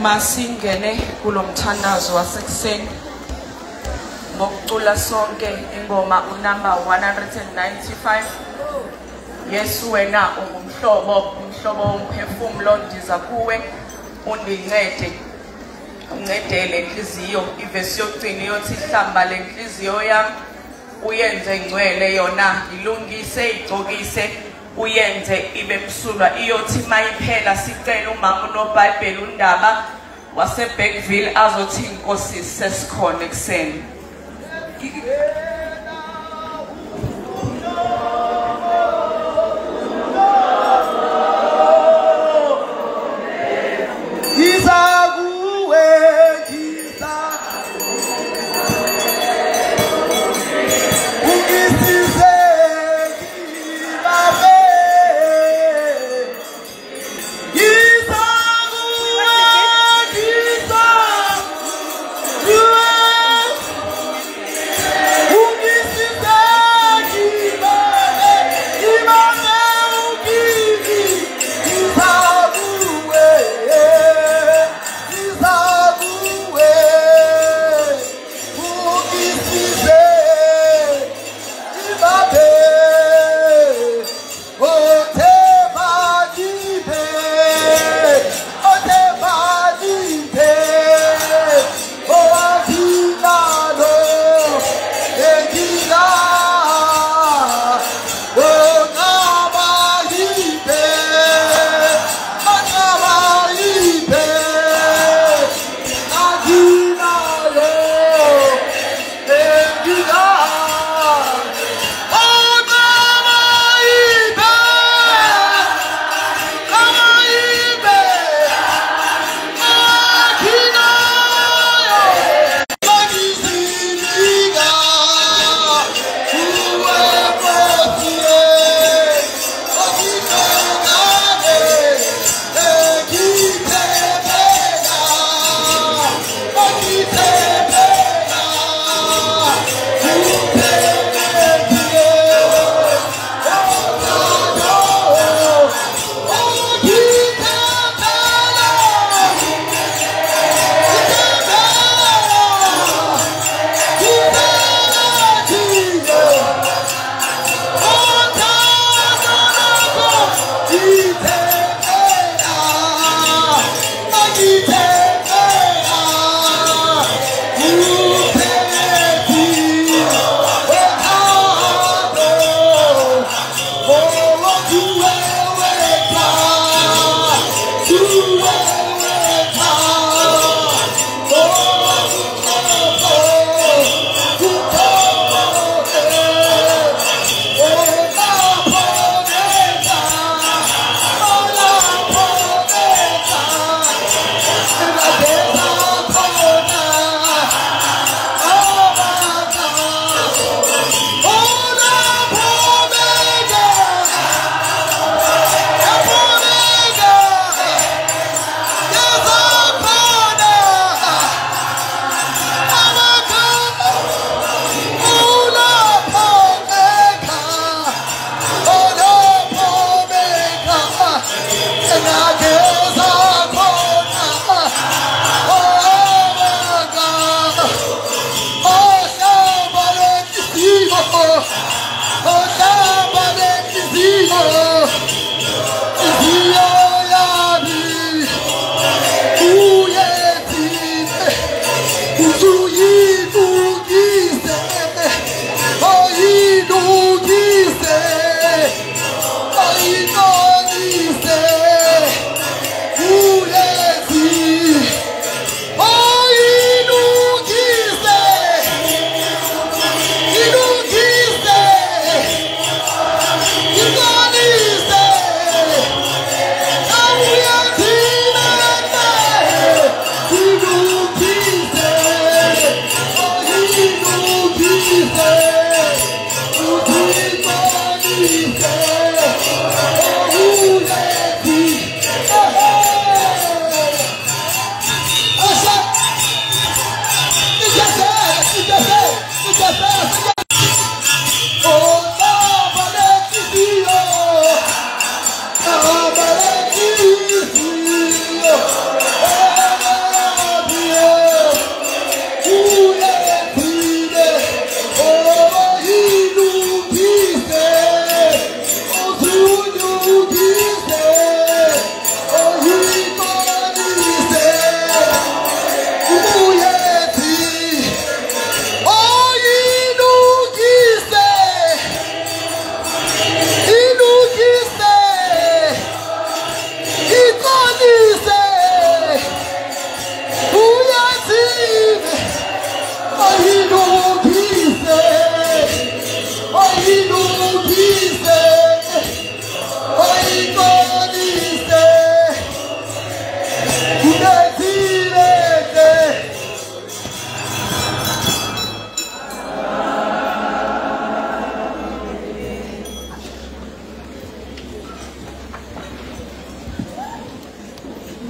Masingene kulomthandazo wasekuseni ngokucula sonke ingoma unumber 195 Yesu wena ungumhlobo womphefumulo ndiza kuwe undincede uncedele inhliziyo ivesi yokugcina yothi hlamba lenhliziyo yami uyenze ngcwele yona ilungise igcokise uyenze ibe msulwa iyothi mayiphela sicela umama unoBhayibheli undaba waseBackville azothi inkosi sesikhona ekseni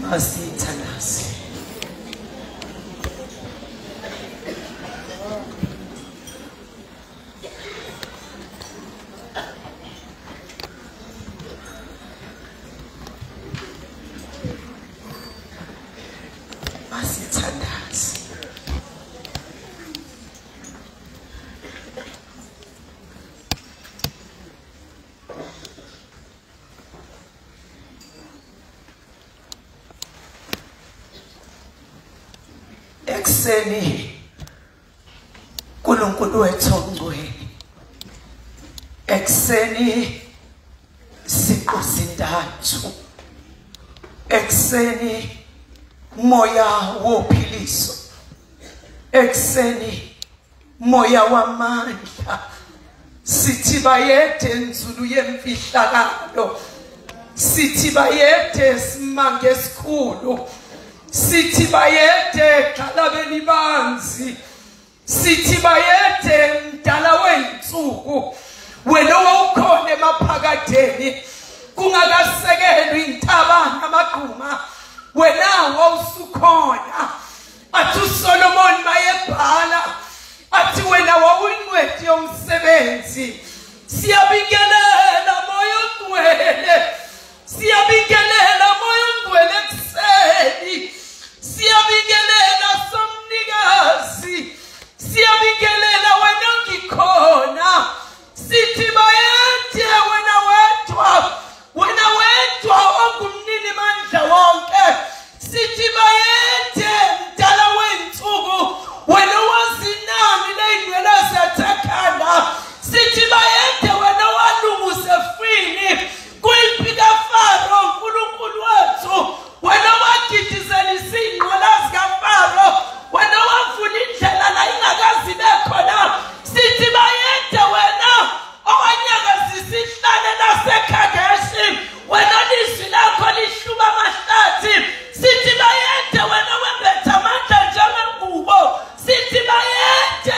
Masithandaze. Masithandaze. Ekseni uNkulunkulu wethu ongcwele. Ekseni siqu zintathu. Ekseni moya wophiliso. Ekseni moya wamandla. Sithi bayede nzulu yemfihlakalo. Sithi bayede simange esikhulu. Sithi bayede xalabeni banzi. Sithi bayede mdala weinsuku. Wena wawukhona emaphakadeni kungakasekelwa intaba namagquma. Wena wawusukhona. Athi uSolomon mayebhala athi wena wawuyingcwethi yomsebenzi. Siyabingelela moya ongcwele. Siyabingelela moya ongcwele ekseni. Siyabingelela somnikazi. Siyabingelela wena ngikhona. Sithi bayede wena wedwa. Wena wedwa ongumnini mandla wonke. Sithi bayede mdala weinsuku. Wena wazinami ley'nwele zathakana. Sithi bayede wena walunguse fini. Kuyiphi kaFaro uNkulunkulu wethu. Wena wagidizela izinqola zikaFaro. Wena wavula indlela la ingakazi bekhona. Sithi bayede wena owanyakazisa isihlane laseKhadeshi. Wena lizwi lakho lihluba amahlathi. Sithi bayede wena wembetha amandla njengengubo. Sithi bayede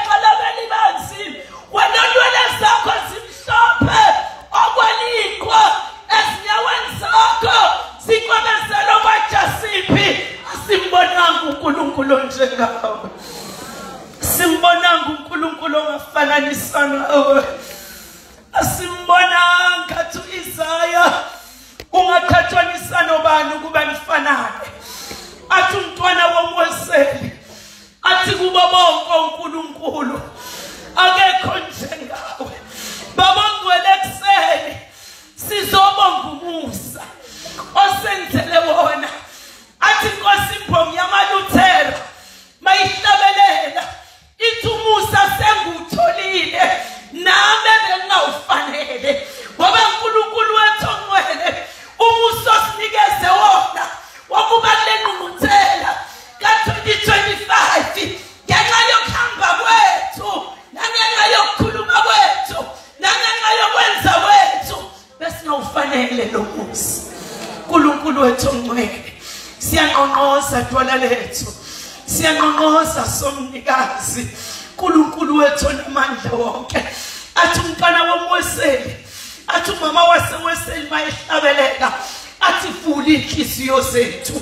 xalabeni banzi. Wena nwele zakho zimhlophe okwalikwa ezinyaweni zakho zikwabezela kwajasiphi. Asimbonanga uNkulunkulu njengawe. Simbonanga uNkulunkulu ongafananisa nawe. Asimbonanga athi Isaya ungathathwanisa nobani ukuba nifanayo. Athi umntwana womweseli athi kubo bonke uNkulunkulu akekho njengawe. Babongcwele ekseni sizobonga umusa osenzele wona. Athi Nkosi imbongi yamaLuthela mayihlabelela ithi umusa sengutholile nami bengawufanele. Ngoba uNkulunkulu wethu ongcwele umusa osinikeze wona wakuba kule ngqungquthela ka-2025 ngenxa yokuhamba kwethu nangenxa yokukhuluma kwethu nangenxa yokwenza kwethu besingawufanele lo musa. uNkulunkulu wethu ongcwele siyanqonqoza dwala lethu. Siyanqonqoza somnikazi. uNkulunkulu wethu onamandla wonke. Athi umntwana womweseli. Athi umama waseweseli mayehlabelela. Athi vula inhliziyo zethu.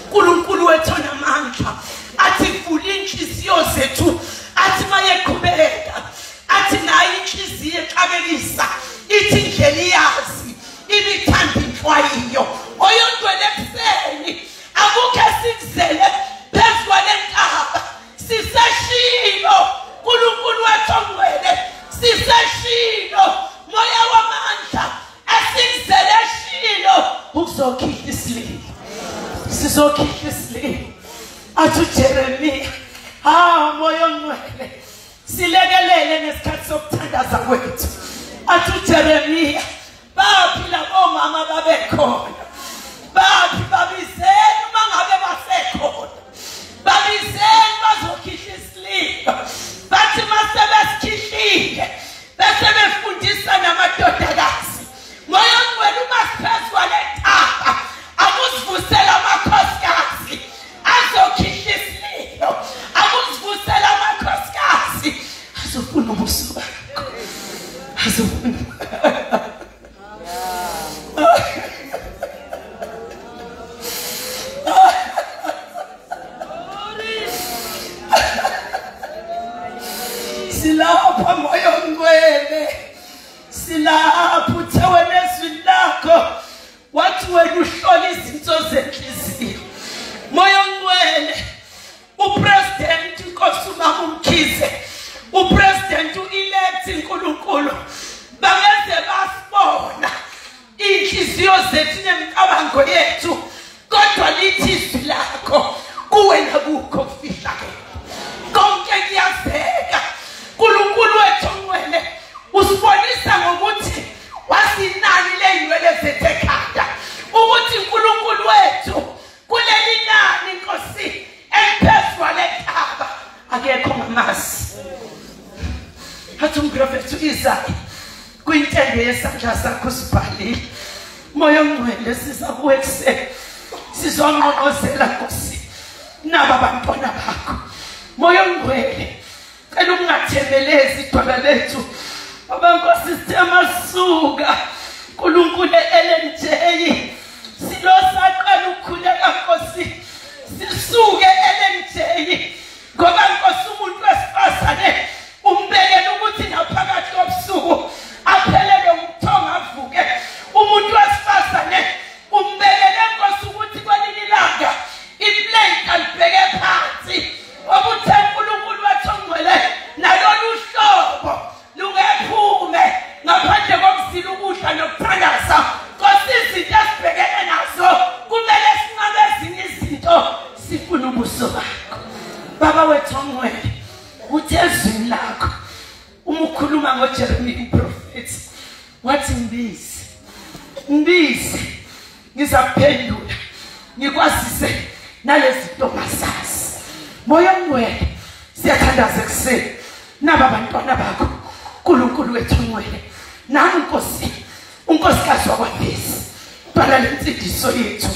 uNkulunkulu wethu onamandla. Athi vula inhliziyo zethu. Athi mayeqhubeka. Athi nayo inhliziyo exabekisa. Ithi indlela iyazi. Ibithanda inhlwayiyo. Oyondwele ekseni. Akukho sikuzele phezu kwalentaba. Siseshilo uNkulunkulu wethu ongcwele. Siseshilo moya wamandla esikuzele shilo ukuzokhipha isililo. Sizokhipha isililo. Athi uJeremiya moya ongcwele silekelele ngesikhathi sokuthandaza kwethu. Athi uJeremiya baphi labo mama babekhona. Baphi babizeni uma ngabe basekhona. Babizeni bazokhipha isililo. Bathi masebesikhishile bese befundisa namadodakazi. Moya ongcwele umasiphezu kwalentaba akusivusela amakhosikazi azokhipha isililo. Akusivusela amakhosikazi azofuna ubuso bakho. Phuthe nezwi lakho wathi wena uhlola izinto zenhliziyo. Moya ongcwele upresident inkosi uMama Mkhize, upresident uelect uNkulunkulu bangeze basibona inhliziyo zethu nemicabango yethu, kodwa lithi izwi lakho kuwena kukho kufihlakele. Konke kuyazeka. uNkulunkulu wethu ongcwele usibonisa ngokuthi wasinani ley'nwele zethu ekhanda, ukuthi uNkulunkulu wethu kuleli nani Nkosi eliphezu kwalentaba akekho ngamasi. Athi umprofethi u-Isaya kuyintende yesandla sakho usibhalile. Moya ongcwele siza kuwe ekuseni sizonqonqozela Nkosi naba bantwana bakho. Moya ongcwele cela ukungathembelezi idwala lethu abankosi sithe masuka uNkulunkulu eLNJ silosaqala ukukhuleka Nkosi sisuke eLNJ ngoba Nkosi umuntu wesifazane umbekela ukuthi naphakathi kobusuku aphelele umthongo avuke. Umuntu wesifazane umbekele Nkosi ukuthi kwelinye ilanga iplane alibheke phansi obuthe uNkulunkulu wethu ongcwele nalolu hlobo lungephume ngaphandle kokusila ukudla nokuthandaza. Nkosi izinto esibhekene nazo kumele sinqabe ezinye izinto sifuna ubuso bakho. Baba wethu ongcwele uthi ezwini lakho uma ukhuluma ngoJeremiya umprofethi wathi mbize ngizaphendula ngikwazise nalezi ntombazana. Moya ongcwele siyathandaza ekuseni naba bantwana bakho uNkulunkulu wethu ongcwele. Nami Nkosi unkosikazi wakwaBhesi bhala lensindiso yethu.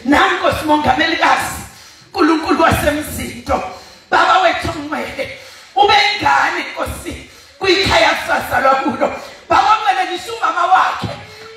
Nami Nkosi mongamelikazi uNkulunkulu wasemzinto. Baba wethu ongcwele ube ingane Nkosi kuyikhaya sazalwa kulo. Baba ongcwele ngisho umama wakhe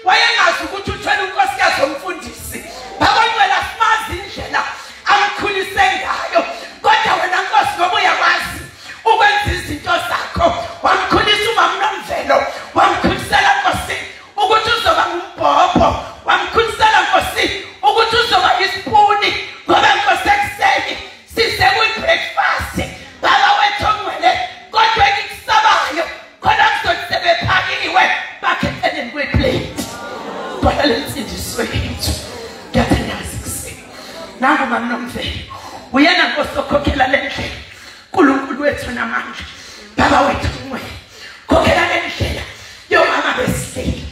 wayengazi ukuthi uthwele unkosikazi omfundisi. Baba ongcwele asimazi indlela amkhulise ngayo, kodwa wena Nkosi ngoba uyakwazi ukwenza izinto zakho. Wamkhulisa uMama Nomvelo, wamkhulisela Nkosi ukuthi uzoba ngumbhobho, wamkhulisela Nkosi ukuthi uzoba isipuni ngoba Nkosi ekuseni sisekwi-breakfast. Baba wethu ongcwele kodwa engikusabayo khona kuzothi sebephakiwe bakhetheleni kweplate. Bhala lensindiso yethu ngiyathandaza ekuseni nangu Mama Nomvelo uyena Nkosi okhokhela le ndlela uNkulunkulu wethu namandla. Baba wethu ongcwele khokhela le ndlela yomama besilile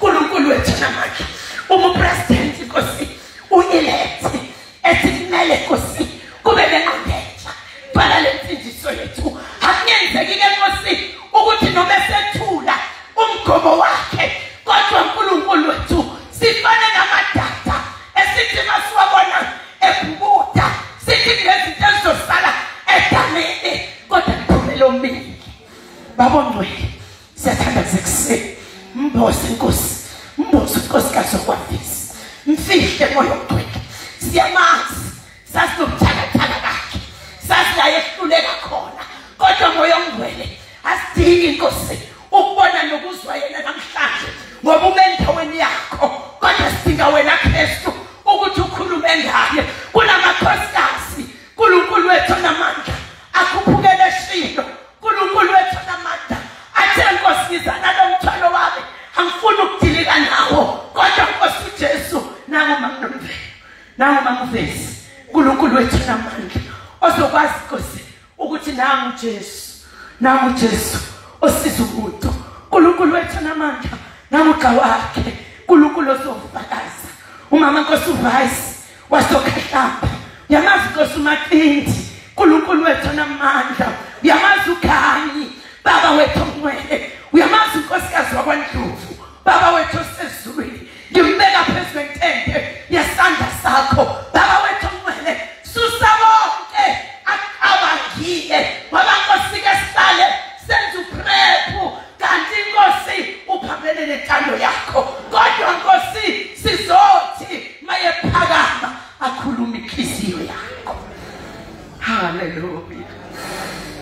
uNkulunkulu wethu namandla. Umupresident Nkosi uyilethe esimele Nkosi kube nenqondenza. Bhala lensindiso yethu akuyenzeki-ke Nkosi ukuthi noma esethula umgomo wakhe, kodwa uNkulunkulu wethu sifane namadada esithi masiwabona ebhukuda sithi kunezinto ezizosala edameni kodwa kuphumele omningi. Baba ongcwele siyathandaza ekuseni mbose Nkosi, mbose unkosikazi wakwaBhesi, mfihle moya ongcwele. Siyamazi sasinobuthakathaka bakhe, sasila ehluleka khona, kodwa moya ongcwele asidingi Nkosi ukubona nokuzwa yena namhlanje ngoba ume endaweni yakho, kodwa sidinga wena Kristu ukuthi ukhulume ngaye. Kunamakhosikazi uNkulunkulu wethu namandla akhuphukele eshilo. uNkulunkulu wethu namandla athe Nkosi ngizana nomthwalo wami angifuni ukudilika nawo, kodwa Nkosi uJesu nangu Mama Nomvelo, nangu Mama Mvesi uNkulunkulu wethu namandla ozokwazi Nkosi ukuthi nangu Jesu osiza umuntu. uNkulunkulu wethu namandla namuqa wakhe uNkulunkulu ozofakaza. Umama Nkosi uVice wasokhahlamba yamazi Nkosi uMatinti uNkulunkulu wethu namandla, uyamazi uKhanyi Baba wethu ongcwele, uyamazi unkosikazi wakwaNdlovu Baba wethu osezulwini. Ngimbeka phezu kwentende yesandla sakho Baba wethu ongcwele. Susa bonke akabangiye ngoba Nkosi ke sihlale senza uprephu, kanti Nkosi uphambene nentando yakho, kodwa Nkosi sizothi mayephakama akhuluma inhliziyo yakho. Hallelujah,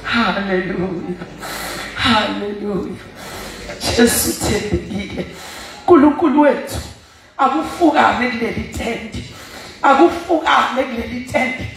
hallelujah, hallelujah. Jesu thembekile. uNkulunkulu wethu akufukame kuleli tende, akufukame kuleli tende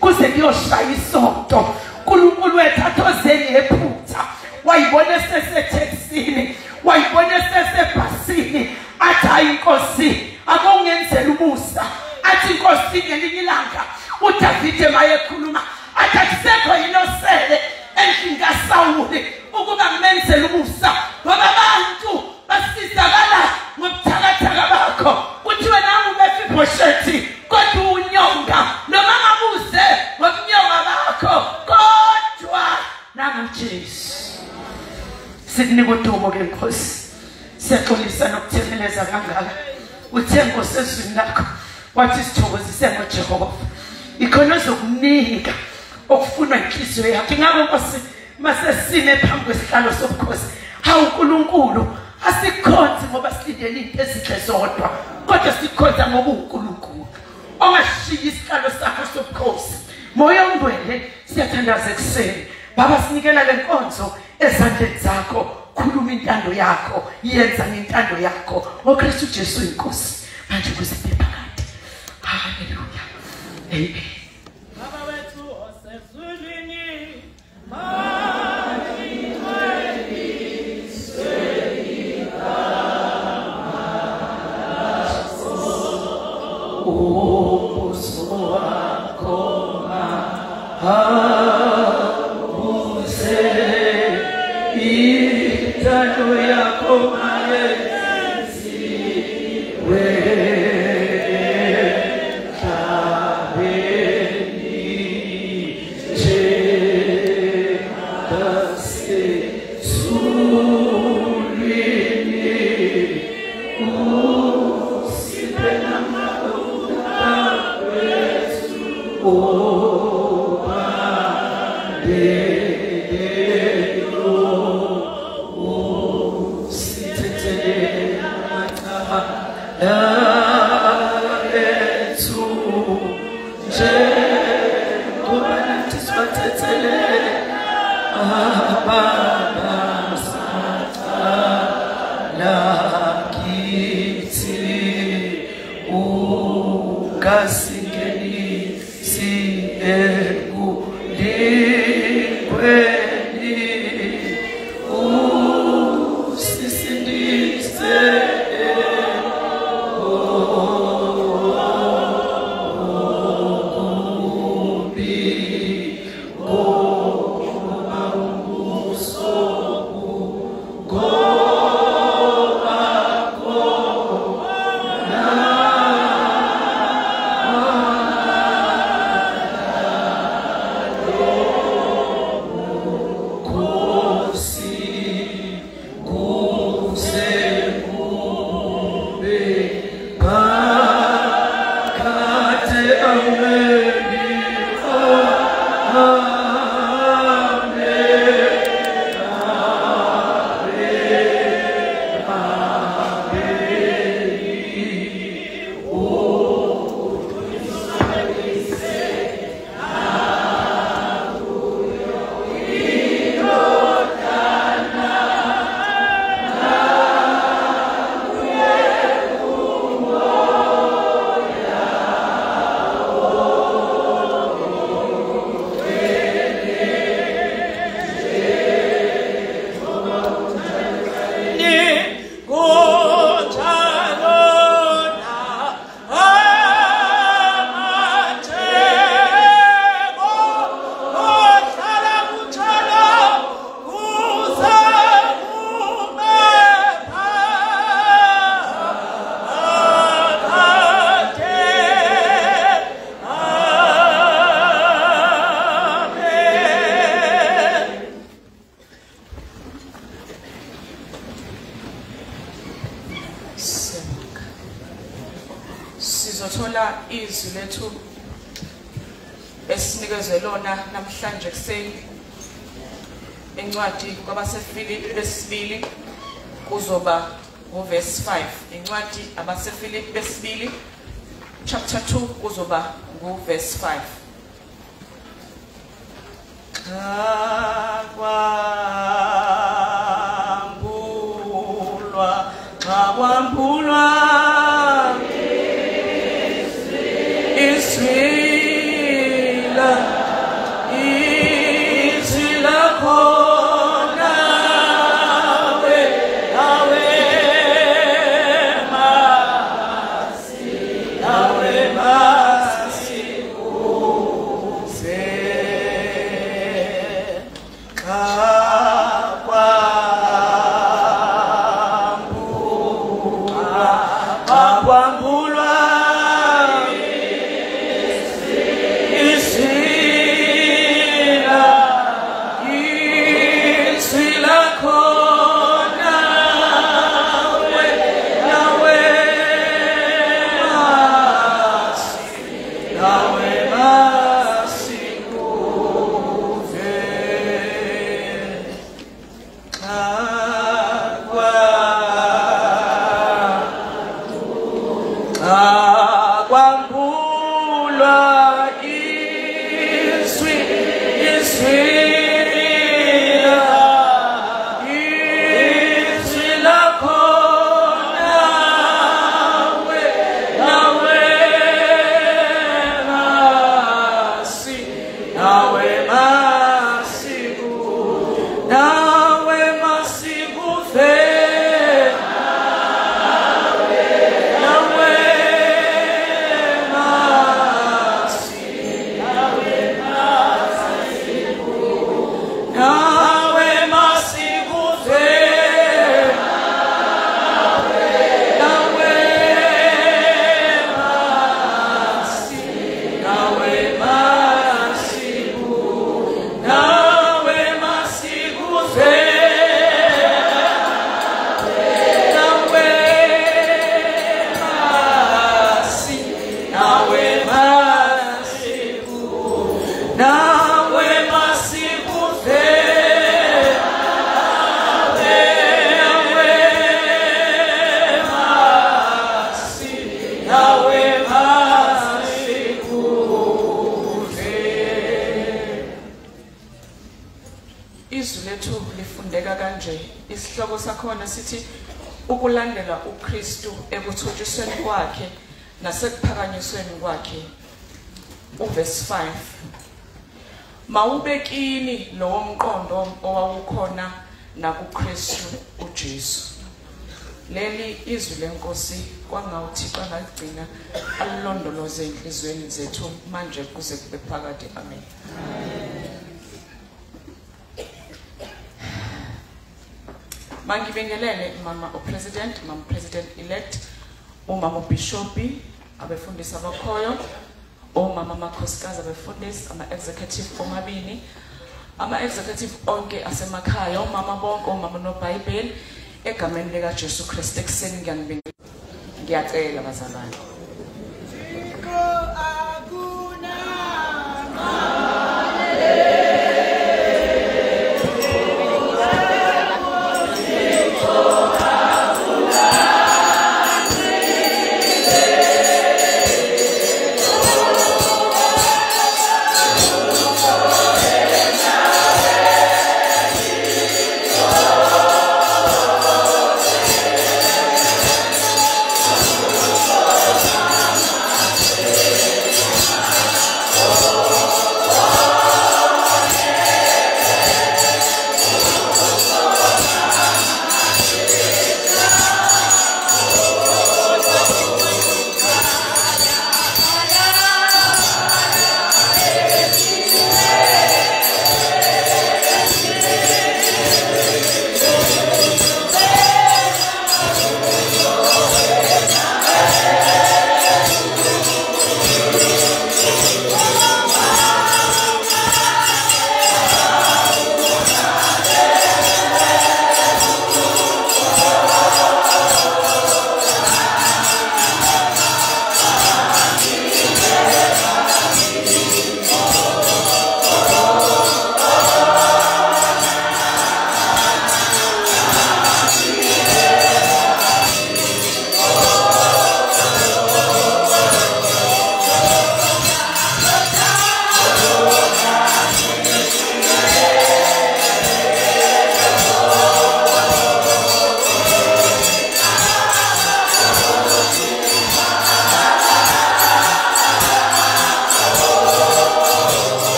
kuze kuyoshaya isonto. uNkulunkulu wethu athozeni ephutha, wayibona sesethexini, wayibona sesebhasini, athi hayi Nkosi akungenzela umusa, athi Nkosi ngelinye ilanga uDavide mayekhuluma athi akusekho yinosele endlini kaSawuli ukuba kumenzela umusa, ngoba abantu basizakala ngobuthakathaka bakho. Kuthiwe nawe uMefiboshethi kodwa unyonga, noma ngabuze ngobunyonga bakho kodwa nanguJesu. Sikunika udumo ke Nkosi, siyaxolisa nokuthemeleza kangaka. Uthe Nkosi ezwini lakho wathi sithokozise ngoJehova, ikhona ozokunika okufunwa inhliziyo yakho. Ngakho Nkosi masesime phambi kwesihlalo sobukhosi, hawu uNkulunkulu asikhonzi ngoba silindele izinto ezinhle zodwa, kodwa sikhonza ngoba uNkulunkulu ongashiya isihlalo sakho sobukhosi. Moya ongcwele siyathandaza ekuseni Baba, sinikela le nkonzo ezandleni zakho, khuluma intando yakho, yenza ngentando yakho ngoKristu Jesu inkosi manje kuze phakade. Haleluya. Amen. Baba wethu osezulwini, sizothola izwi lethu esinikezwe lona namhlanje kuseni encwadi kwabaseFilipi besibili kuzoba ngoverse 5. Incwadi abaseFilipi besibili chapter 2 kuzoba ngoverse 5. Kwambulwa kwambulwa iswila iswila khona nawe masi kuze kwambulwa iswila khona nawe masi kuze kwambulwa iswila khona nawe masi kuve izwi lethu lifundeka kanje. Isihloko sakhona sithi ukulandela uKristu ekuthotshisweni kwakhe nasekuphakanyisweni kwakhe. Uverse 5. Mawubekini lowo mqondo owawukhona nakuKristu uJesu. Leli izwi lenkosi kwangawuThixo ngaligcina alilondoloze enhlizweni zethu manje kuze kube phakade. Amen. Mangibingelele mama upresident, mama president elect, umama ubishopi, abefundisi abakhoyo, umama makhosikazi abefundisi, ama executive omabini, ama executive onke asemakhaya, umama bonke, umama noBhayibheli, egameni lika Jesu Kristu ekseni ngiyanibingelela. Ngiyacela bazalwane.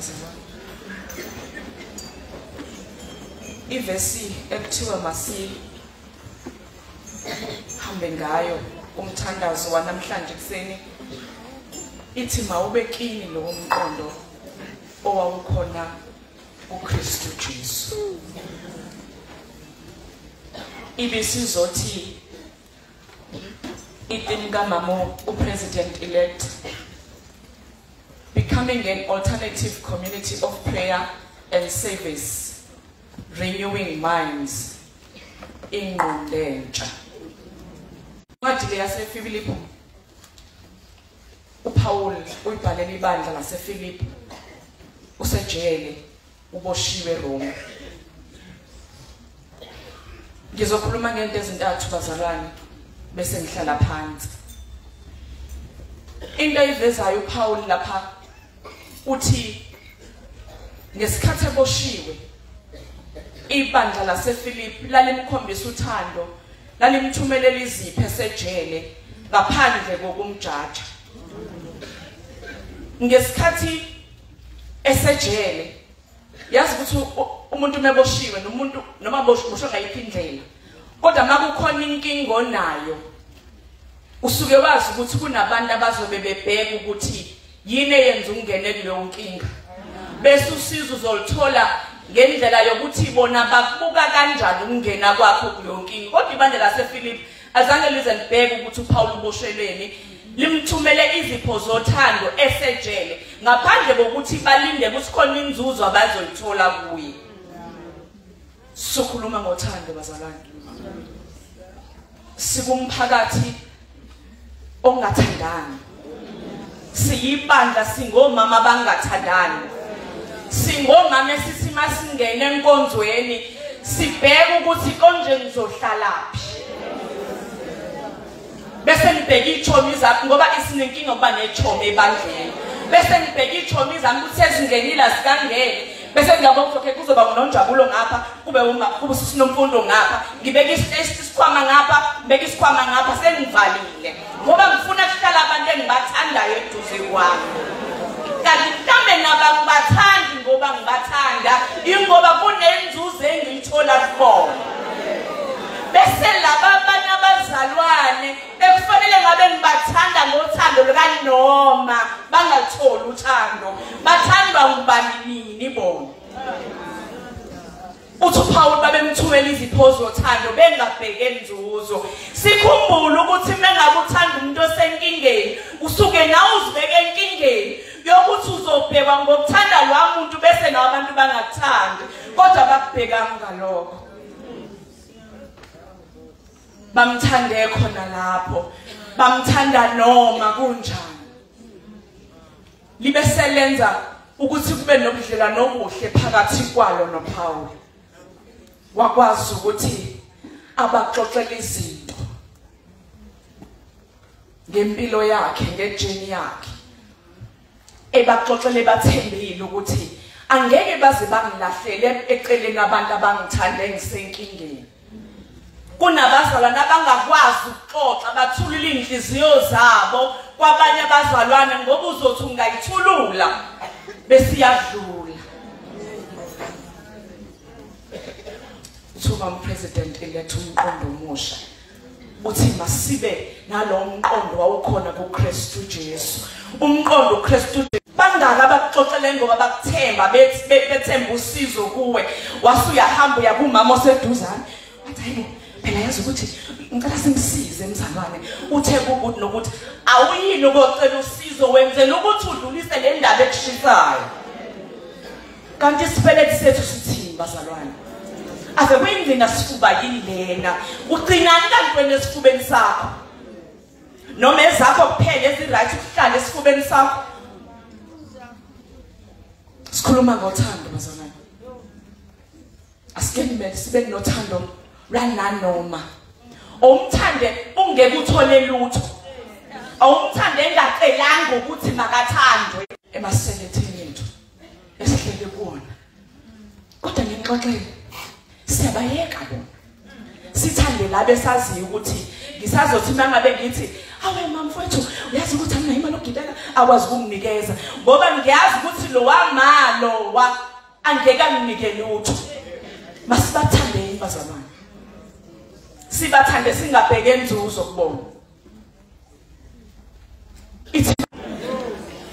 bazalwane. Ivesi ekuthiwa masi hambe ngayo umthandazo wanamhlanje kuseni ithi mawube kini lo umqondo owawukhona uKristu Jesu. Ibisizothi itinga mamo uPresident elect becoming an alternative community of prayer and service, renewing minds in Ndenja. Incwadi yaseFilipi uPaul uyibhalela ibandla laseFilipi usejele uboshiwe Roma. Ngizokhuluma ngento ezintathu bazalwane bese ngihlala phansi. Into eyivezayo uPaul lapha uthi ngesikhathi eboshiwe ibandla laseFilipi lalimkhombisa uthando, lalimthumelela izipho esejele ngaphandle kokumjaja. Ngesikhathi esejele yazi ukuthi umuntu meboshiwe nomuntu noma boshwe ngayiphi indlela kodwa makukhona inkingo nayo usuke wazi ukuthi kunabantu abazobe bebheka ukuthi yini eyenza ungene kuleyo nkinga bese usizo uzolithola ngendlela yokuthi bona bakubuka kanjani ukungena kwakho kuleyo nkinga. Kodwa ibandla laseFilipi azange lize libheke ukuthi uPaul uboshelweni, limthumele izipho zothando esejele ngaphandle kokuthi balinde ukuthi khona inzuzo abazoyithola kuye. Sikhuluma ngothando bazalwane. Sikumphakathi ongathandani. Siyibandla singomama bangathandani. Singomama esisima singene enkonzweni sibheka ukuthi konje ngizohlalaphi. Bese ngibheka ichomi zami ngoba isinenkinga ukuba nechomi ebandleni. Bese ngibheka ichomi zami ukuthi ezingenile azikangene. Bese ngiyabona ukuthi okay kuzoba ngonjabulo ngapha, kube sisinomfundo ngapha, ngibeka isikhwama ngapha, ngibeka isikhwama ngapha sengivalile. Ngoba ngifuna ukuhlala abantu engibathandayo eduze kwami. Kanti mhlambe nabangibathandi ngoba ngibathanda, ingoba kunenzuzo engiyithola kubona. Bese laba abanye abazalwane ekufanele ngabe ngibathanda ngothando lukanoma bangalitholi uthando, bathandwa ngubani nini bona. Uthi uPaul babemthumela izipho zothando bengabheke inzuzo. Sikhumbule ukuthi mengabe uthanda umuntu osenkingeni usuke nawe uzibeke enkingeni yokuthi uzobhekwa ngokuthanda lwa muntu bese nabantu bangathandi kodwa bakubheka ngalokho. Bamthande khona lapho, bamthanda noma kunjani. Libe selenza ukuthi kube nobudlelwano obuhle phakathi kwalo noPaul. Wakwazi ukuthi abaxoxele izinto ngempilo yakhe, ngejeni yakhe. Ebaxoxele bathembile ukuthi angeke baze bangilahlele eceleni abantu abangithanda engisenkingeni. Kunabazalwane abangakwazi ukuxoxa bathulile inhliziyo zabo kwabanye abazalwane ngoba uzothi ungayithulula bese iyadlula. Thuba uPresident elect umqondo omusha uthi masibe nalo mqondo wawukhona kuKristu Jesu. Umqondo uKristu bangaka abakuxoxele ngoba bakuthemba bethemba usizo kuwe. Wasuyahamba uya kumama oseduzane. Hayi phela yazi ukuthi ngicela singisize emzalwane. Uthe ukuthi nokuthi awuyini ukocela usizo wenzela ukuthi udlulise le ndaba ekushisayo. Kanti isipelethi sethu sithini bazalwane? Ave kwenzina sifuba yini lena? Ugcinani kantweni esifubeni sakho? Noma ezakho kuphela eziright ukuhlala esifubeni sakho? Sikhuluma ngothando bazalwane. Asikeni sibe nothando lwananoma. Umthande ungeke uthole lutho. Awumthande engacelanga ukuthi makathandwe emaseletheni ethu esihlele kuona. Kodwa ngixoxele siyabayeka bona. Sithande la besaziyo ukuthi ngisazothi mangabe ngithi Awe mfowethu uyazi ukuthi mina imali ogibela akwazi ukunginikeza ngoba ngiyazi ukuthi lo wamalo angeke anginike lutho. Masibathande bazalwane. Sibathande singabheke inzuzo kubona. Ithi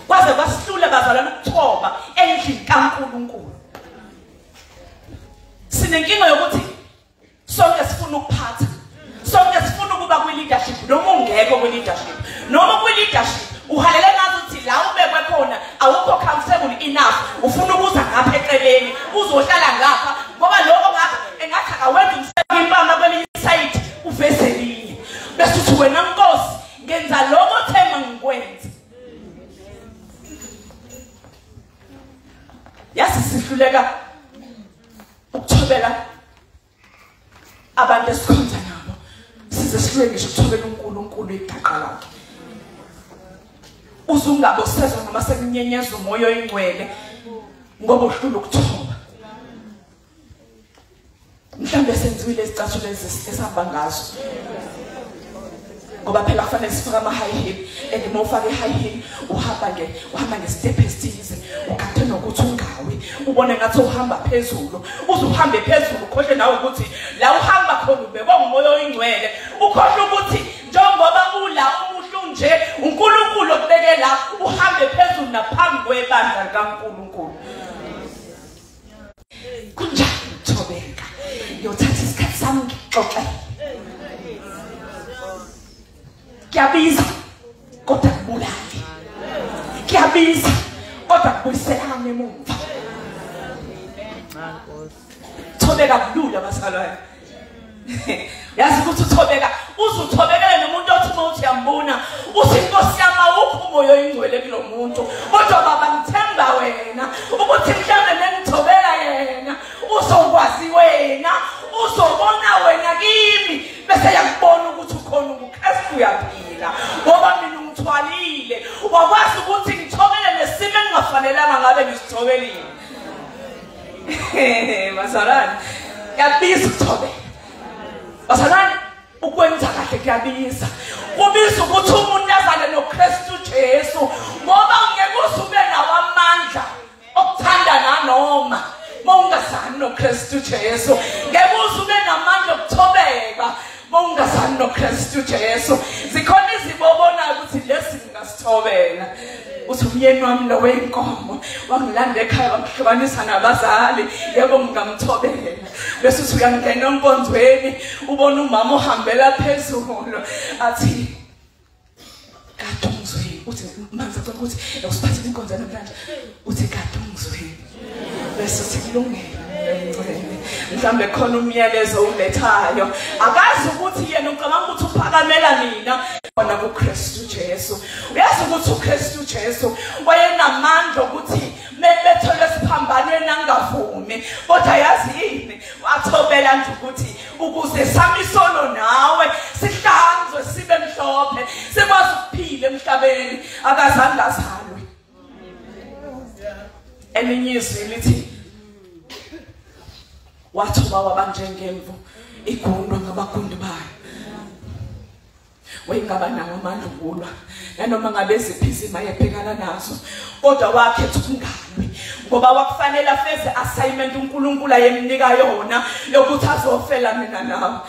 kwaze basihlule bazalwane ukuthoba endlini kaNkulunkulu. Sinenkinga yokuthi sonke sifuna ukuphatha. Sonke sifuna ukuba kwi-leadership noma ungekho kwi-leadership. Noma kwi-leadership uhalele ngathi uthi la ubekwe khona awukho comfortable enough. Ufuna ukuza ngapha eceleni uzohlala ngapha ngoba lokho ngapha engathi akawenzi umsebenzi impama kwelinye side uvese elinye. Bese uthi wena Nkosi ngenza lokho thema ngikwenze. Yasi sihluleka ukuthobela abantu esikhonza nabo. Size sihlule ngisho ukuthobela uNkulunkulu igaqa lakhe. Uzungabo sezwe noma sekunyenyeza umoya oyingcwele ngoba uhlula ukuthoba. Mhlambe senziwile izicathulo esihamba ngazo. Ngoba phela kufanele sifike ama-high heel and uma ufake i-high heel uhamba nge-step esithize ukade nokuthi ungawi ubone ngathi uhamba phezulu uze uhambe phezulu ukhohle nawe ukuthi la uhamba khona ubekwa umoya oyingcwele ukhohle ukuthi njengoba ula umuhlu nje uNkulunkulu okubeke la uhambe phezulu naphambi kwebandla kaNkulunkulu. Kunjani ukuthobeka? Ngiyothatha isikhathi sami ngixoxe. Kiabiza kodwa kubulali. Kiabiza kodwa kubuyiselana emuva. Thobeka kulula bazalwane. Yazi ukuthi uthobeka uzuthobekele nomuntu othi mawuthi yambona uthi Nkosi yami awukho umoya oyingcwele kulo muntu kodwa baba ngithemba wena ukuthi mhlambe nengithobela yena uzokwazi wena uzobona wena kimi bese yakubona ukuthi ukhona uKristu uyaphila ngoba mina ungithwalile wakwazi ukuthi ngithobele nesimo engingafanelanga ngabe ngisithobelile. Bazalwane yabiza ukuthobela. Bazalwane ukwenza kahle kuyabiza. Kubiza ukuthi umuntu azale noKristu Jesu ngoba ungeke usube nawo amandla okuthanda nanoma mawungazani noKristu Jesu. Ngeke usube namandla okuthobeka mawungazani noKristu Jesu. Zikhona izibobona ukuthi lesi ngingasithobela. Uthi umyeni wami lo wenkomo wangilanda ekhaya wangihlukanisa nabazali yebo ngingamthobela. Bese uthi uyangena enkonzweni ubona umama ohambela phezulu athi kadungizweni uthi manje ukuthi usiphathele inkonzo namhlanje uthi kadungizweni. Bese sikulungele mhlambe khona umyalezo ulethayo akazi ukuthi yena ucabanga ukuthi uphakamela mina khona kuKristu Jesu. Uyazi ukuthi uKristu Jesu wayenamandla ukuthi mebethole siphambanweni angavumi kodwa yazi yini wathobela nje ukuthi ukuze sami isono nawe sihlanzwe sibe mhlophe sikwazi ukuphila emhlabeni akazange azalwe. Elinye izwi lithi wathoba wabanjengemvu igundwa ngabagundi bayo. Wayengaba nawo amandla ukulwa nanoma ngabe eziphi izimo ayebhekana nazo kodwa wakhetha ukungalwi ngoba wakufanele afeze assignment uNkulunkulu ayemnika yona yokuthi azofela mina nawe.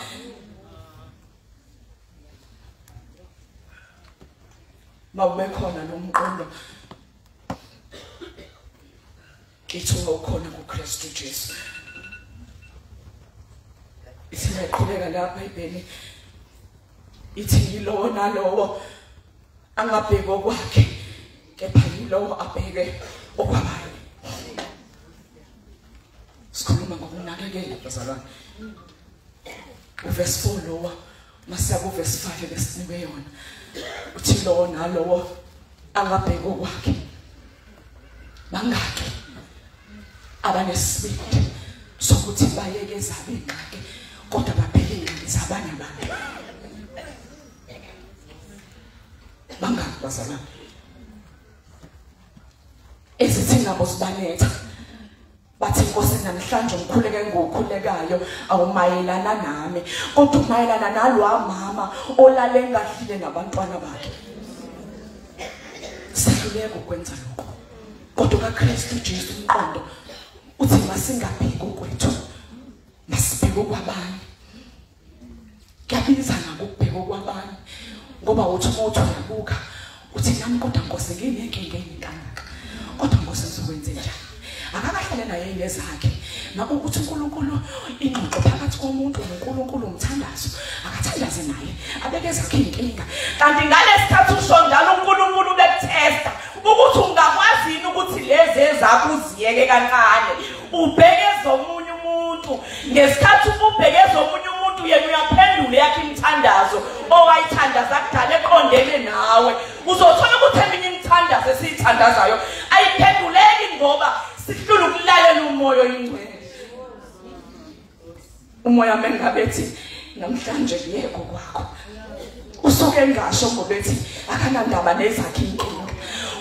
Mawube khona lo mqondo kithuka ukhona kuKristu Jesu. Isiqhubeka lapha iBheni ithi lo nalowo angabheki okwakhe kepha yilo abheke okwabanye. Sikhuluma ngokunakekela bazalwane. Uverse 4 lowa masiya kuverse 5 lesinike yona. Uthi lo nalowo angabheki okwakhe. Bangaki abanesibindi sokuthi bayeke zabe ingxaki kodwa babheke izabanye abantu. Bangaki bazalwane ezithi nabo sibanetha bathi Nkosi namhlanje ngikhuleke ngokhulekayo awumayelana nami kodwa umayelana nalwa mama olale ngahlile nabantwana bakhe. Sihluleka ukwenza lokho. Kodwa kaKristu Jesu umqondo uthi masingabheki ukwethu. Masibheke kwabanye. Kuyabiza ngokubheka kwabanye ngoba uthi umuntu uyabuka uthi nami kodwa Nkosi nginenkinga eyinkangaka. Kodwa Nkosi sizokwenza njani? Akakahlale naye nezakhe. Ngakho ukuthi uNkulunkulu ingxoxo phakathi komuntu noNkulunkulu umthandazo akathandaze naye abeke ezakhe inkinga. Kanti ngalesikhathi usho njalo uNkulunkulu bekutesta ukuthi ungakwazi ukuthi lezi ezakho uziyeke kancane ubheke zomunye umuntu. Ngesikhathi ubheke zomunye umuntu yena uyaphendula yakhe imithandazo owayithandaza kudala eqondene nawe. Uzothola ukuthi eminye imithandazo esiyithandazayo ayiphenduleki ngoba sihlula ukulalela umoya oyingcwele. Umoya mengabethi namhlanje kuyeko kwakho. Usuke ngasho ngobethi akanandaba nezakhe inkinga.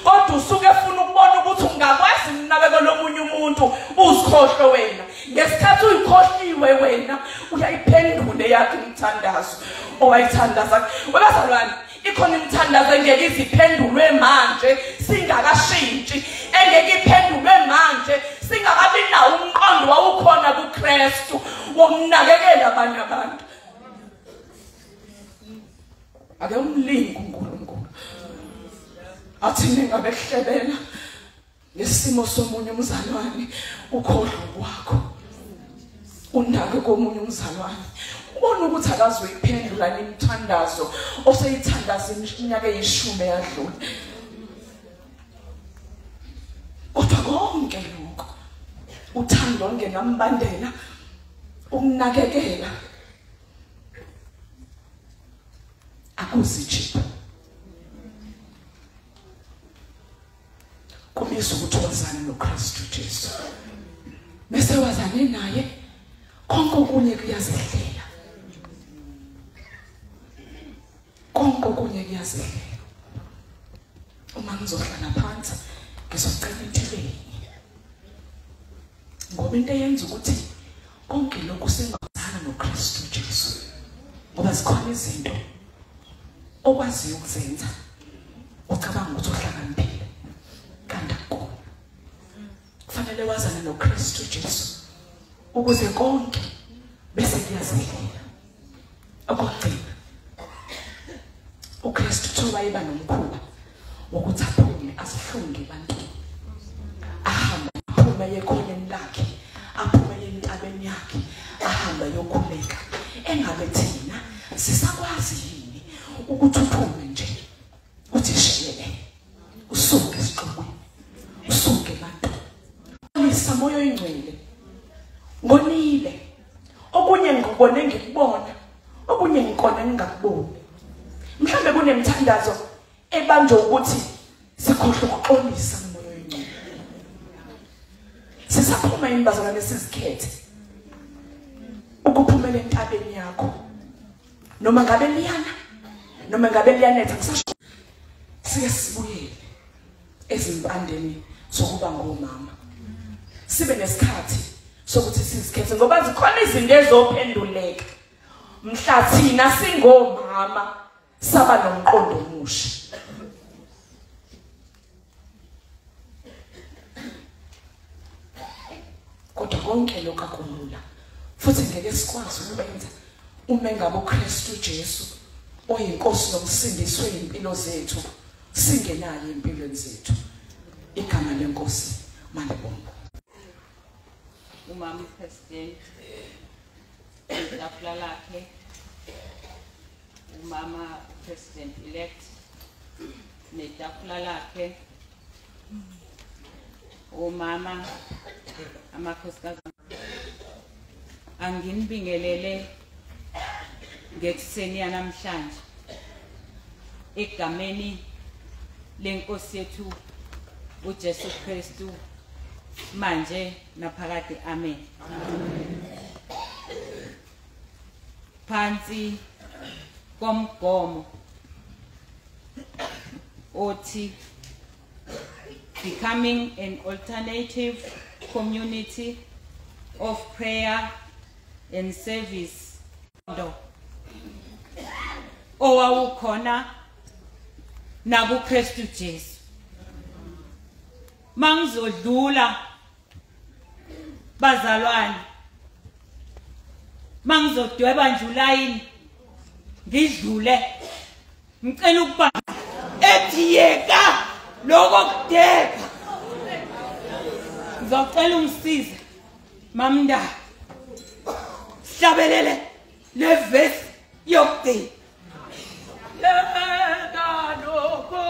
Kodwa usuke ufuna ukubona ukuthi ungakwazi ukunakekela lomunye umuntu uzikhohle wena. Ngesikhathi uyikhohliwe wena uyayiphendula yakhe imithandazo owayithandaza. Webazalwane ikhona imithandazo engeke iziphendulwe manje singakashintshi, engeke iphendulwe manje singakabi nawo umqondo wawukhona kuKristu wokunakekela abanye abantu. Ake umlingi uNkulunkulu athi ningabe kuhlebela ngesimo somunye umzalwane ukhohlwa kwakho unake komunye umzalwane ubona ukuthi akazoyiphendula imithandazo oseyithandaza iminyaka eyishumi yadlula. Kodwa konke lokho uthando ongenambandela ukunakekela akuzijipha. Kumisa ukuthi wazane noKristu Jesu. Bese wazane naye konke okunye kuyazehlela. Konke okunye kuyazehlela. Uma ngizohlala phansi ngizocela into leyi. Ngoba into eyenza ukuthi konke lokhu singazana noKristu Jesu. Ngoba zikhona izinto okwaziyo ukuzenza ucabanga ukuthi uhlakaniphile kanti akukho. Kufanele wazane noKristu Jesu ukuze konke bese kuyazehlela. Okugcina uKristu thoba iba nomkhuba wokuthi aphume asihlunge abantu. Ahamba aphume yekhoneni lakhe, aphume yentabeni yakhe, ahamba yokhuleka. Engabe thina sisakwazi yini ukuthi uphume nje uthi shiyele usuke esiqhubweni usuke bantu lisa moyo oyingcwele ngonile okunye ngikubone ngikubona okunye ngikona ngingakuboni. Mhlambe kunemthandazo ebanje ukuthi sikhohle ukuxolisa moyo oyingcwele. Sisaphuma imbazana lesizikhethe ukuphumela entabeni yakho noma ngabe liyana noma ngabe liyanetha kusasho sike sibuyele ezimpandeni sokuba ngomama. Sibe nesikhathi sokuthi sizikhethe ngoba zikhona izinto ezophenduleka mhla thina singomama saba nomqondo omusha. Kodwa konke lokho akulula futhi ngeke sikwazi ukwenza uma ngabe uKristu Jesu oyinkosi nomsindisi weimpilo zethu singenayo empilweni zethu. Igama lenkosi malibonga. Umama President itafula lakhe, umama President elect netafula lakhe, umama amakhosikazi. Anginibingelele ngekuseni yanamhlanje egameni lenkosi yethu uJesu Kristu manje naphakade. Amen. Phansi komgomo othi becoming an alternative community of prayer and service owawukhona nakuKristu Jesu. Mangizodlula bazalwane, mangizodweba nje ulayini ngidlule, ngicela ukuba ethi yeka lokokudeka. Ngizocela ungisize mamnda sihlabelele le verse yokugcina. Yeka lokho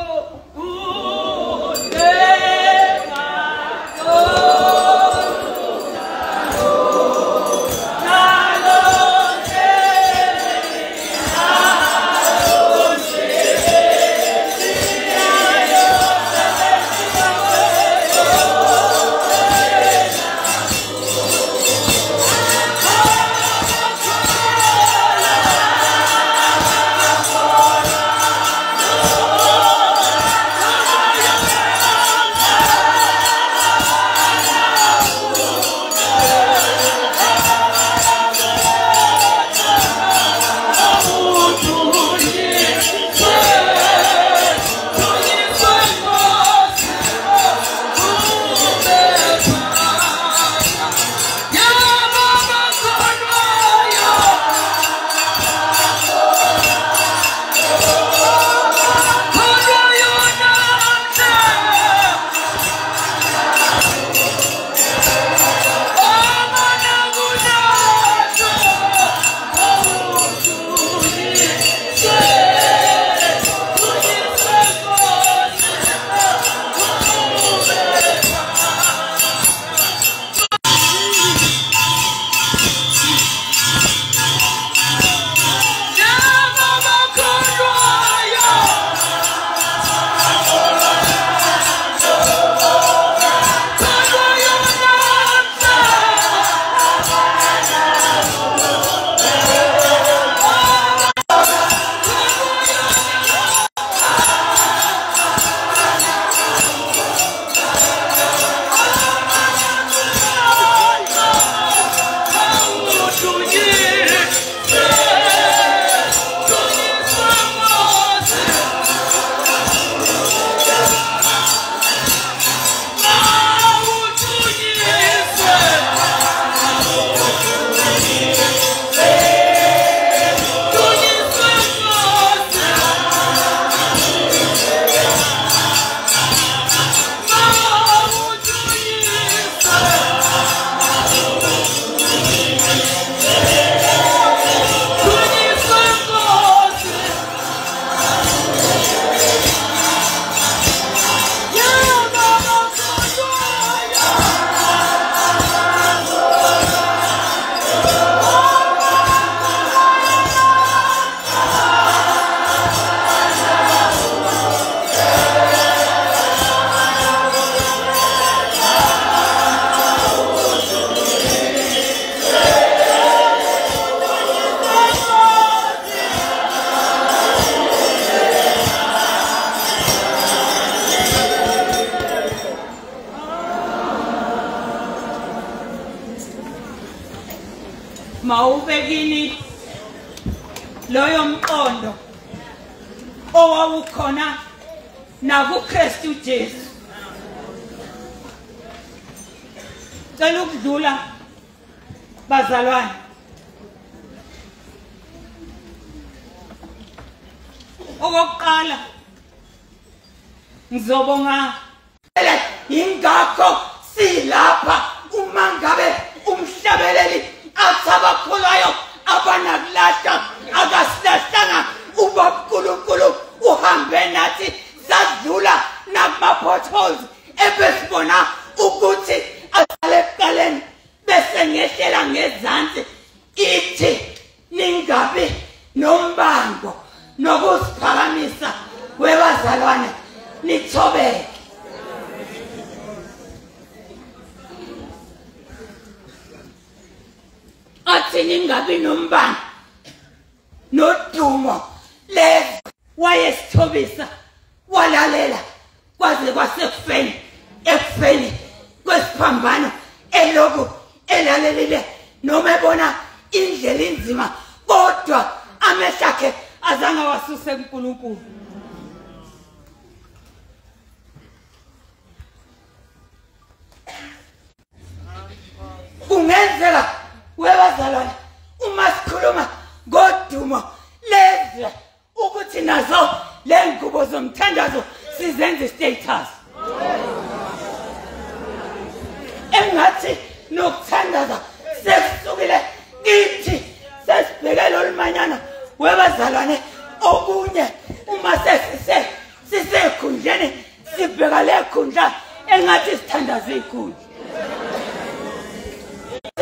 mawubekini loyo mqondo owawukhona nakuKristu Jesu. Cela ukudlula bazalwane. Okokuqala ngizobonga ingakho silapha uma ngabe umhlabeleli athabakhulayo abanakulahla akasilahlanga ubankulunkulu uhambe nathi sadlula nakuma potholes ebesibona ukuthi asale eqaleni bese ngehlela ngezansi ithi ningabe nombango nokuziphakamisa webazalwane nithobeke. Athi ningabi nombango nodumo le wayesithobisa walalela kwaze kwasekufeni ekufeni kwesiphambano eloku elalelile noma ebona indlela inzima kodwa amehlo akhe azange wasuse kuNkulunkulu. Kungenzeka webazalwane uma sikhuluma ngodumo lezwe ukuthi nazo lengubo zomthandazo sizenze status. Engathi nokuthandaza sekusukile kithi sesibhekela olumanyana webazalwane okunye uma sisekhundleni sibheka lekhundla engathi sithandaza ikhundla.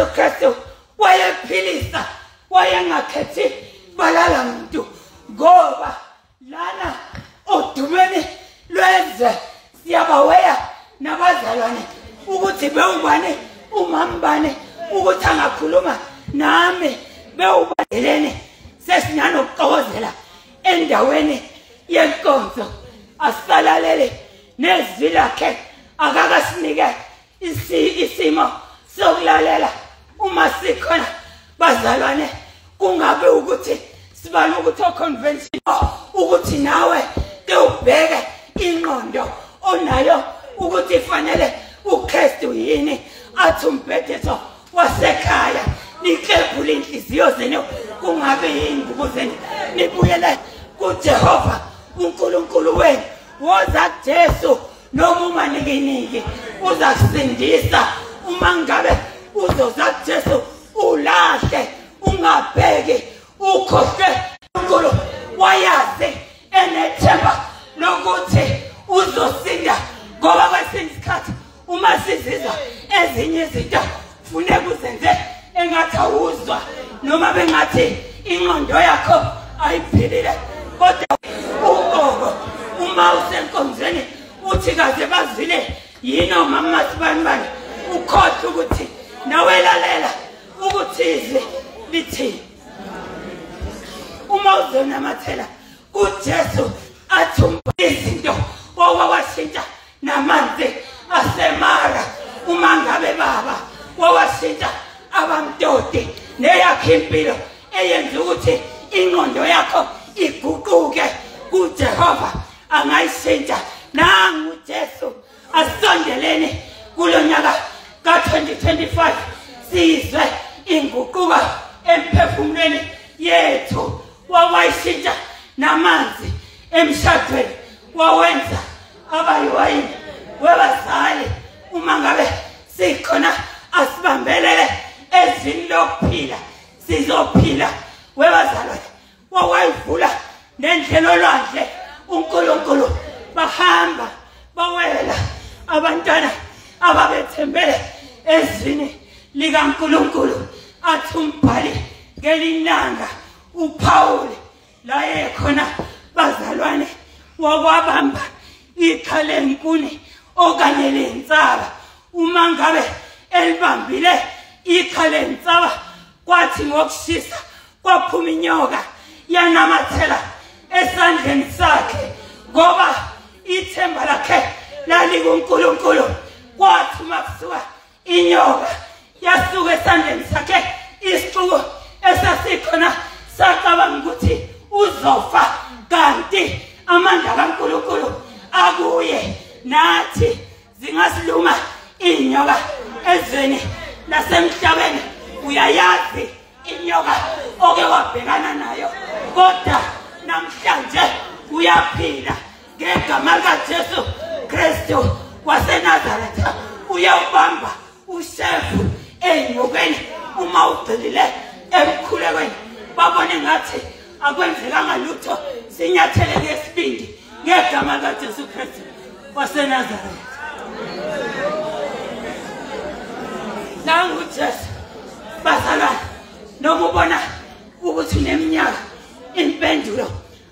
uKristu wayephilisa wayengakhethi balala muntu ngoba lana odumeni lwezwe siyabaweya nabazalwane ukuthi bewubani umambane ukuthi angakhuluma nami bewubadelene sesinyana ukuqozela endaweni yenkonzo asalalele nezwi lakhe akakasinike isimo sokulalela uma sikhona bazalwane kungabe ukuthi sibala ukuthi oconvention ukuthi nawe ke ubheke ingqondo onayo ukuthi fanele uKristu yini athi umbhedezo wasekhaya nikebhula inhliziyo zenu kungabe yini ukuze nibuyele kuJehova uNkulunkulu wenu woza Jesu noma umanikiniki uzakusindisa uma ngabe uzoza Jesu ulahle ungabheki ukhohle uNkulunkulu wayazi enethemba lokuthi uzosinda ngoba kwesinye isikhathi uma sizizwa ezinye izinto funeka uzenze engathi awuzwa noma bengathi ingqondo yakho ayiphilile kodwa ugogo uma usenkonzweni uthi kaze bazile yini omama sibani ukhohle ukuthi nawe lalela ukuthi izwi lithi uma uzonamathela kuJesu athumba izinto owawashintsha namanzi asemara uma ngabe baba wawashintsha abamdodi neyakhe impilo eyenza ukuthi ingqondo yakho iguquke kuJehova angayishintsha nangu Jesu asondelene kulonyaka ka2025 sizwe inguquko emphefumulweni yethu wawayishintsha namanzi emshadweni wawenza abayiwayini webazali uma ngabe sikhona asibambelele ezini lokuphila sizophila webazalwane wawayivula nendlela olwandle uNkulunkulu bahamba bawela abantwana ababethembele ezini likaNkulunkulu athi umbhali ngelinanga uPaul la ekhona bazalwane wakwabamba iqhale enkuni okanye lentsaba uma ngabe elibambile iqhale lentsaba kwathi ngokushisa kwaphuma inyoka yanamathela esandleni sakhe ngoba ithemba lakhe lali kuNkulunkulu kwathi makusuka inyoka yasuka esandleni sakhe isixuku esasikhona sacabanga ukuthi uzofa kanti amandla kaNkulunkulu akuye nathi zingasiluma inyoka ezweni lasemhlabeni uyayazi inyoka oke wabhekana nayo kodwa namhlanje uyaphila ngegama likaJesu Kristu waseNazaretha uyawubamba ushefu enyokeni uma ugcilile emkhulekweni babone ngathi akwenzekanga lutho sinyathele ngesibindi ngegama likaJesu Kristu waseNazaretha. Nangu Jesu bazalwane noma ubona ukuthi uneminyaka impendulo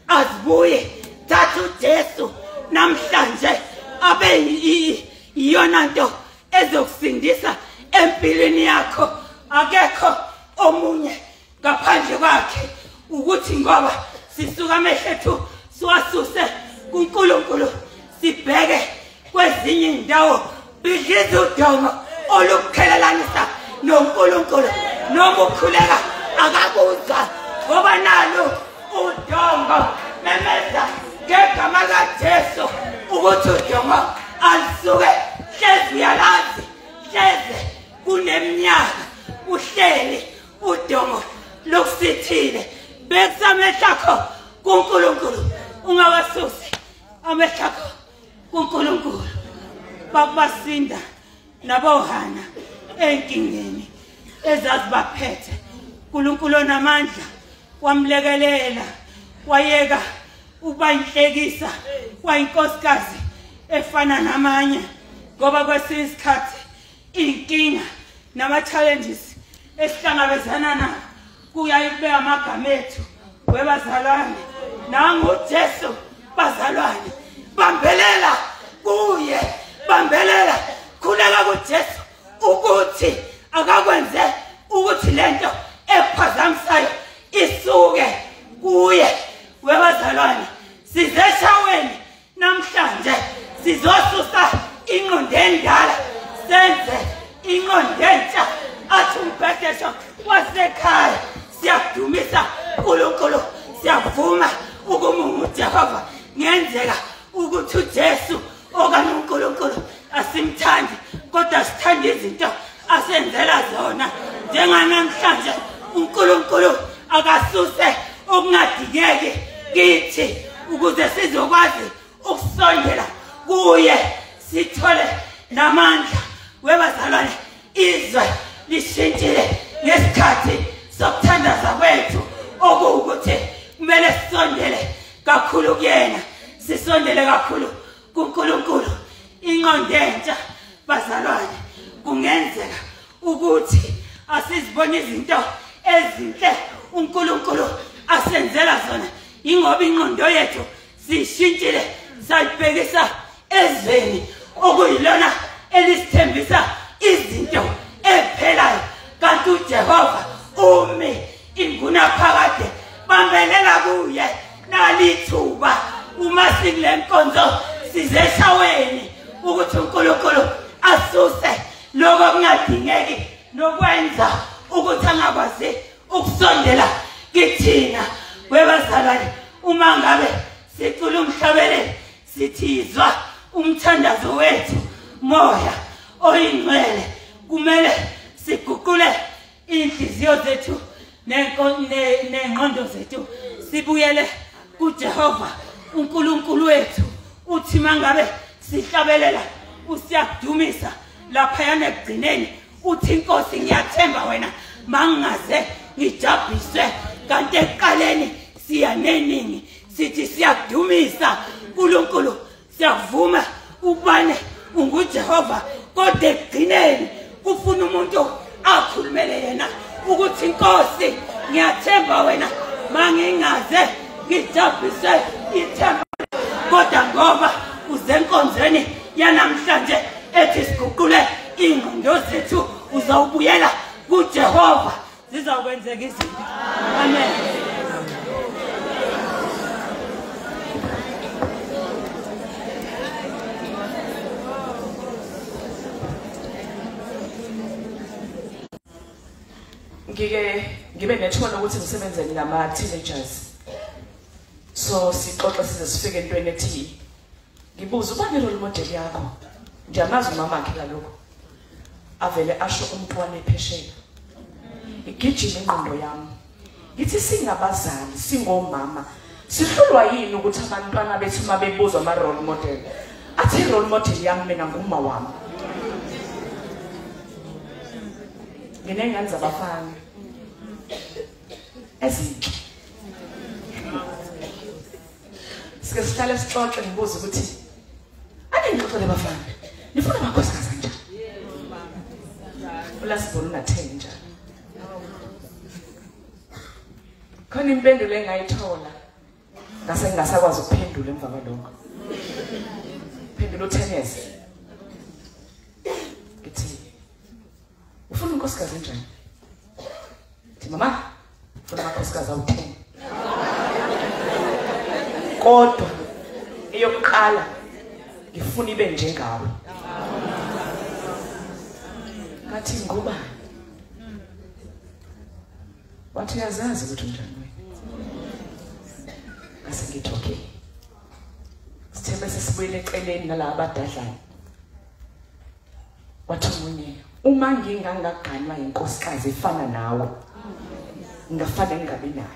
azibuye thatha uJesu namhlanje abe iyona nto ezokusindisa empilweni yakho akekho omunye ngaphandle kwakhe ukuthi ngoba sisuka amehlethu siwasuse kuNkulunkulu sibheke kwezinye indawo bidliza udongo olukukhelanisa noNkulunkulu noma ukhuleka akakuzwa ngoba nalo udongo memeza ngegama kaJesu ukuthi udongo alisuke hlezi uyalazi hleze kuneminyaka uhleli udongo lokusithile besamehla kuNkulunkulu ungawasusi amehla kuNkulunkulu bakubasinda nabohana enkingeni ezazibaphethe uNkulunkulu onamandla wamlekelela wayeka ubayinhlekisa wayinkosikazi efana namanye ngoba kwesinye isikhathi inkinga nama challenges esihlangabezana nazo kuyayibeka amagama ethu webazalwane nangoJesu bazalwane bambelela kuye bambelela khuleka kuJesu ukuthi akakwenze ukuthi lento ephazamisayo isuke kuye webazalwane sizeshaweni namhlanje sizosusa ingqondo endala senze ingqondo entsha athi umbhedesho wasekhaya siyadumisa uNkulunkulu siyavuma ukumunga uJehova ngenzeka ukuthi uJesu okanye uNkulunkulu asimthandi kodwa sithanda izinto asenzela zona njenganamhlanje uNkulunkulu akasuse okungadingeki kithi ukuze sizokwazi ukusondela kuye sithole namandla webazalwane izwe lishintshile ngesikhathi sokuthandaza kwethu okuwukuthi kumele sisondele kakhulu kuyena sisondele kakhulu kuNkulunkulu ingqondo entsha bazalwane kungenzeka ukuthi asizibone izinto ezinhle uNkulunkulu asenzela zona ingoba ingqondo yethu sishintshile sayibhekisa ezweni okuyilona elisithembisa izinto ephelayo kanti uJehova umi inguna phakade bambelela kuye nalithuba uma sikulenkonzo sizeshaweni ukuthi uNkulunkulu asuse lokho kungadingeki nokwenza ukuthi angakwazi ukusondela kithina webazalwane uma ngabe sicula umhlabeleli sithizwa umthandazo wethu moya oyingcwele kumele siguqule inhliziyo zethu nengqondo zethu sibuyele kuJehova uNkulunkulu wethu uthi mangabe sihlabelela usiyadumisa lapha yana egcineni uthi inkosi ngiyathemba wena mangaze ngijabhiswe kanti eqaleni siyaneningi sithi siyadumisa uNkulunkulu siyavuma ubane unguJehova kodwa egcineni kufuna umuntu akhulumele yena ukuthi inkosi ngiyathemba wena mangingaze ngijabhiswe ithemba kodwa ngoba uzenkonzweni yanamhlanje ethi siguqule ingqondo zethu uzawubuyela kuJehova zizakwenzeka izinto amen. Ngibe nethola ukuthi ngisebenzele nama teenagers so sixoxa size sifike entweni ethi ngibuza ubani role model yakho njamazi umama wakhe kaloko avele asho umntwana ephesheni igijima ingqondo yami ngithi singabazali singomama sihlulwa yini ukuthi abantwana bethu mabebuzwa ama role model athi role model yami mina ngumama wami nginengane zabafana ezinhle sike sihlale sixoxe ngibuza ukuthi aningixoxele abafana nifuna amakhosikazi kanjani ulasibona unathenge njani khona impendulo engayithola ngase ngingasakwazi ukuphendula emva kwalokho phendula uThennis ngithi ufuna unkosikazi njanithi mama ufuna amakhosikazi awu-10 kodwa eyokuqala ngifuna ibe njengawe ngathi ngubani wathi uyazazi ukuthi unjani wena. Ngase ngithi okay. Sithe bese sibuyele eceleni nalabo abadadlana. Wathi umunye uma ngingangaganywa inkosikazi efana nawe ngingafane ngingabi nayo.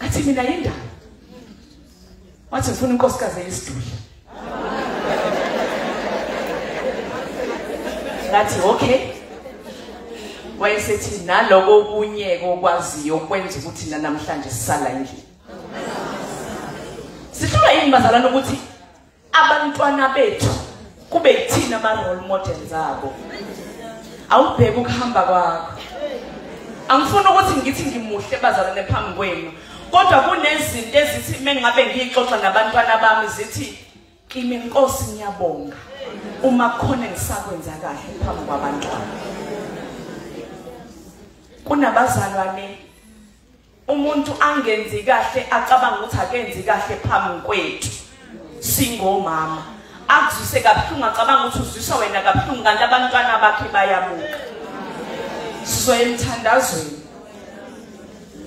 Athi mina yindaba. Wathi ngifuna inkosikazi eyisidudla. Ngathi okay. Wayesethi naloko obunyeko okwaziyo ukwenza ukuthi namhlanje sisala endlini. Sithula yini bazalana ukuthi abantwana bethu kube yithina ama role models abo. Awubheke ukuhamba kwakho. Angifuni ukuthi ngithi ngimuhle bazalane phambi kwenu. Kodwa kunezinto ezithi mengabe ngixoxa nabantwana bami zithi kimi Nkosi ngiyabonga uma khona ngisakwenza kahle phambi kwabantwana. Kunabazalwane umuntu angenzi kahle acabanga ukuthi akenzi kahle phambi kwethu singomama akuzise kabuhlungu acabanga ukuthi uzwiswa wena kabuhlungu kanti abantwana bakhe bayabuka. Sizoyemthandazweni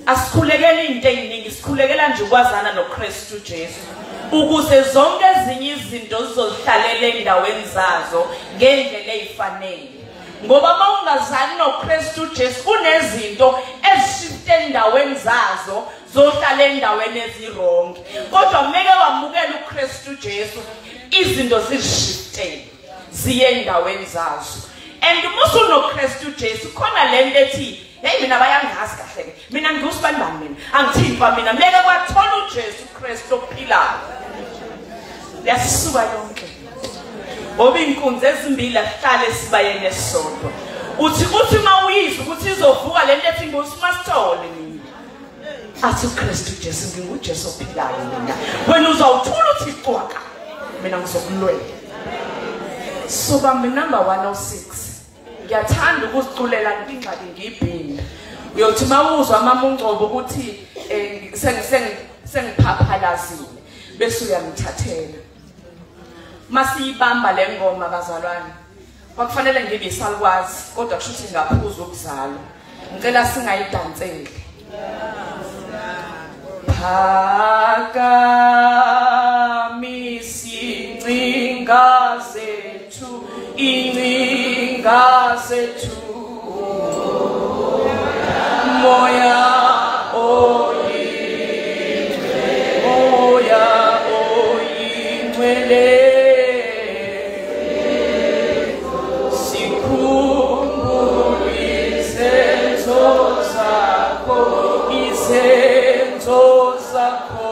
asikhulekela into eziningi sikhulekela nje ukwazana noKristu Jesu ukuze zonke ezinye izinto zizohlalela endaweni zazo ngendlela ezifanele. Ngoba mawungazani noKristu Jesu kunezinto ezishifte endaweni zazo zohlala endaweni ezirong. Kodwa kumele wamukela uKristu Jesu izinto zishifte ziye endaweni zazo. And musu noKristu Jesu khona lento ethi hey mina bayangazi kahle ke mina ngiyusibani bani mina angithimba mina meke kwathola uJesu Kristu ophilayo. Yasisuka yonke. Ngoba inkunzi ezimbili ahlale sibayene sisodwa. Uthi mawuyizwa ukuthi izovuka lento ethi ngosimasithole mina. Athi uKristu Jesu nginguJesu ophilayo mina. Wena uzawuthula uthi cwaka. Mina ngizokulwela. So bambe number 106. Ngiyathanda ukuziculela ingxaki ngibhini. Uyothi mawuzwa amamuncobo ukuthi sengiphaphalazile bese uyamthathela. Masiyibamba le ngoma bazalwane. Kwakufanele ngibe isalukwazi kodwa kusho ukuthi ngaphuza ukuzalwa. Ngicela singayidanseli. Phakamisi ingcinga zethu ingcinga zethu moya oyingcwele sikhumbule izenzo zakho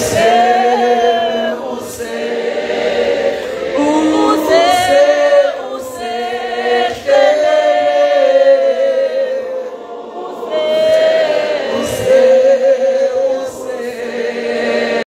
say